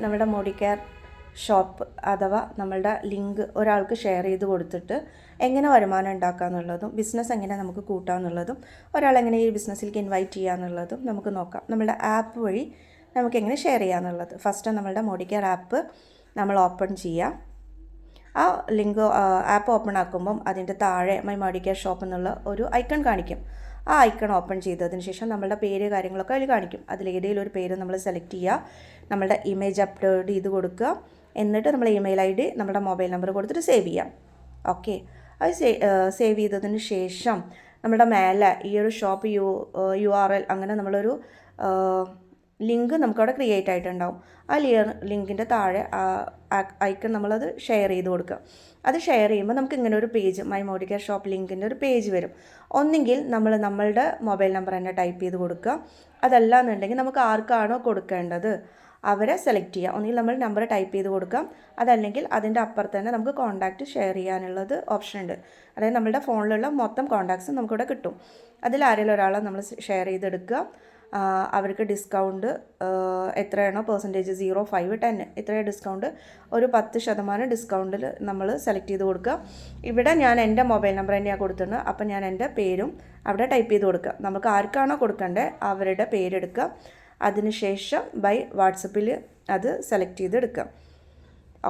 നമ്മുടെ Modi care shop അഥവാ നമ്മളുടെ ലിങ്ക് ഒരാൾക്ക് ഷെയർ ചെയ്ത് കൊടുത്തിട്ട് എങ്ങനെ വരുമാനം ഉണ്ടാക്കുക എന്നുള്ളതും ബിസിനസ് എങ്ങനെ നമുക്ക് കൂട്ടാം എന്നുള്ളതും ഒരാളെങ്ങനെ ഈ ബിസിനസ്സിലേക്ക് ഇൻവൈറ്റ് ചെയ്യുക എന്നുള്ളതും നമുക്ക് നോക്കാം. നമ്മളുടെ ആപ്പ് വഴി നമുക്ക് എങ്ങനെ ഷെയർ ചെയ്യുക എന്നുള്ളത്. ഫസ്റ്റ് നമ്മളുടെ മോഡി കെയർ ആപ്പ് നമ്മൾ ഓപ്പൺ ചെയ്യുക. ആ ലിങ്ക് ആപ്പ് ഓപ്പൺ ആക്കുമ്പം അതിൻ്റെ താഴെ മൈ മോഡി കെയർ ഷോപ്പ് എന്നുള്ള ഒരു ഐക്കൺ കാണിക്കും. ആ ഐക്കൺ ഓപ്പൺ ചെയ്തതിന് ശേഷം നമ്മളുടെ പേര് കാര്യങ്ങളൊക്കെ അതിൽ കാണിക്കും. അതിലേതെങ്കിലും ഒരു പേര് നമ്മൾ സെലക്ട് ചെയ്യുക, നമ്മളുടെ ഇമേജ് അപ്ലോഡ് ചെയ്ത് കൊടുക്കുക. എന്നിട്ട് നമ്മൾ ഇമെയിൽ ID നമ്മുടെ മൊബൈൽ നമ്പർ കൊടുത്തിട്ട് സേവ് ചെയ്യാം. ഓക്കെ, അത് സേവ് ചെയ്തതിന് ശേഷം നമ്മുടെ മേലെ ഈ ഒരു ഷോപ്പ് URL അങ്ങനെ നമ്മളൊരു ലിങ്ക് നമുക്കവിടെ ക്രിയേറ്റ് ആയിട്ടുണ്ടാവും. ആ ലിങ്കിൻ്റെ താഴെ ഐക്കൺ നമ്മളത് ഷെയർ ചെയ്ത് കൊടുക്കുക. അത് ഷെയർ ചെയ്യുമ്പോൾ നമുക്ക് ഇങ്ങനെ ഒരു page my Modi care shop ലിങ്കിൻ്റെ ഒരു പേജ് വരും. ഒന്നെങ്കിൽ നമ്മളുടെ മൊബൈൽ നമ്പർ തന്നെ ടൈപ്പ് ചെയ്ത് കൊടുക്കുക. അതല്ല എന്നുണ്ടെങ്കിൽ നമുക്ക് ആർക്കാണോ കൊടുക്കേണ്ടത് അവരെ സെലക്ട് ചെയ്യുക. ഒന്നുകിൽ നമ്മൾ നമ്പർ ടൈപ്പ് ചെയ്ത് കൊടുക്കാം, അതല്ലെങ്കിൽ അതിൻ്റെ അപ്പുറത്ത് തന്നെ നമുക്ക് കോൺടാക്റ്റ് ഷെയർ ചെയ്യാനുള്ളത് ഓപ്ഷൻ ഉണ്ട്. അതായത് നമ്മളുടെ ഫോണിലുള്ള മൊത്തം കോൺടാക്ട്സും നമുക്കിവിടെ കിട്ടും. അതിൽ ആരെങ്കിലും ഒരാളെ നമ്മൾ ഷെയർ ചെയ്തെടുക്കുക. അവർക്ക് ഡിസ്കൗണ്ട് എത്രയാണോ പെർസെൻറ്റേജ് 0, 5, 10 ഇത്രയും ഡിസ്കൗണ്ട്, ഒരു 10% ഡിസ്കൗണ്ടിൽ നമ്മൾ സെലക്ട് ചെയ്ത് കൊടുക്കുക. ഇവിടെ ഞാൻ എൻ്റെ മൊബൈൽ നമ്പർ തന്നെയാണ് കൊടുത്തിട്ടുണ്ട്. അപ്പം ഞാൻ എൻ്റെ പേരും അവിടെ ടൈപ്പ് ചെയ്ത് കൊടുക്കുക. നമുക്ക് ആർക്കാണോ കൊടുക്കേണ്ടത് അവരുടെ പേരെടുക്കുക. അതിനുശേഷം ബൈ വാട്സപ്പിൽ അത് സെലക്ട് ചെയ്തെടുക്കുക.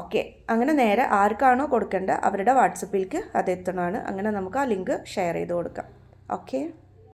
ഓക്കെ, അങ്ങനെ നേരെ ആർക്കാണോ കൊടുക്കേണ്ടത് അവരുടെ വാട്സപ്പിലേക്ക് അത് എത്തണമാണ്. അങ്ങനെ നമുക്ക് ആ ലിങ്ക് ഷെയർ ചെയ്ത് കൊടുക്കാം. ഓക്കെ.